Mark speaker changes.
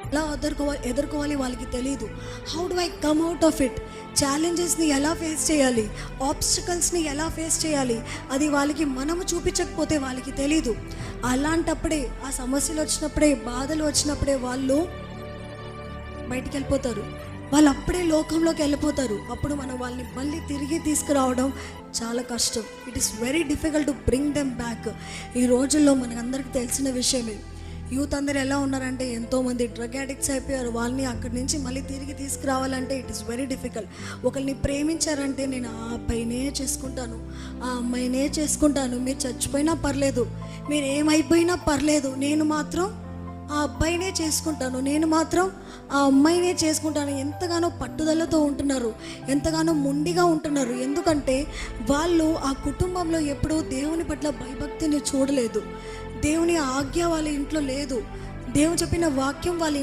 Speaker 1: ఎలా ఎదుర్కోవాలి వాళ్ళకి తెలియదు. How do I come out of it, ఛాలెంజెస్ని ఎలా ఫేస్ చేయాలి, ఆబ్స్టికల్స్ని ఎలా ఫేస్ చేయాలి, అది వాళ్ళకి మనము చూపించకపోతే వాళ్ళకి తెలీదు. అలాంటప్పుడే, ఆ సమస్యలు వచ్చినప్పుడే, బాధలు వచ్చినప్పుడే వాళ్ళు బయటికి వెళ్ళిపోతారు. వాళ్ళు అప్పుడే లోకంలోకి వెళ్ళిపోతారు. అప్పుడు మనం వాళ్ళని మళ్ళీ తిరిగి తీసుకురావడం చాలా కష్టం. It is very difficult to bring them back. ఈ రోజుల్లో మనకందరికీ తెలిసిన విషయమే. యూత్ అందరూ ఎలా ఉన్నారంటే, ఎంతోమంది డ్రగ్ అడిక్ట్స్ అయిపోయారు. వాళ్ళని అక్కడి నుంచి మళ్ళీ తిరిగి తీసుకురావాలంటే ఇట్ ఈస్ వెరీ డిఫికల్ట్. ఒకరిని ప్రేమించారంటే, నేను ఆ అబ్బాయినే చేసుకుంటాను, ఆ అమ్మాయినే చేసుకుంటాను, మీరు చచ్చిపోయినా పర్లేదు, మీరు ఏమైపోయినా పర్లేదు, నేను మాత్రం ఆ అబ్బాయినే చేసుకుంటాను, నేను మాత్రం ఆ అమ్మాయినే చేసుకుంటాను. ఎంతగానో పట్టుదలతో ఉంటున్నారు, ఎంతగానో మొండిగా ఉంటున్నారు. ఎందుకంటే వాళ్ళు ఆ కుటుంబంలో ఎప్పుడూ దేవుని పట్ల భయభక్తిని చూడలేదు. దేవుని ఆజ్ఞ వాళ్ళ ఇంట్లో లేదు. దేవుడు చెప్పిన వాక్యం వాళ్ళ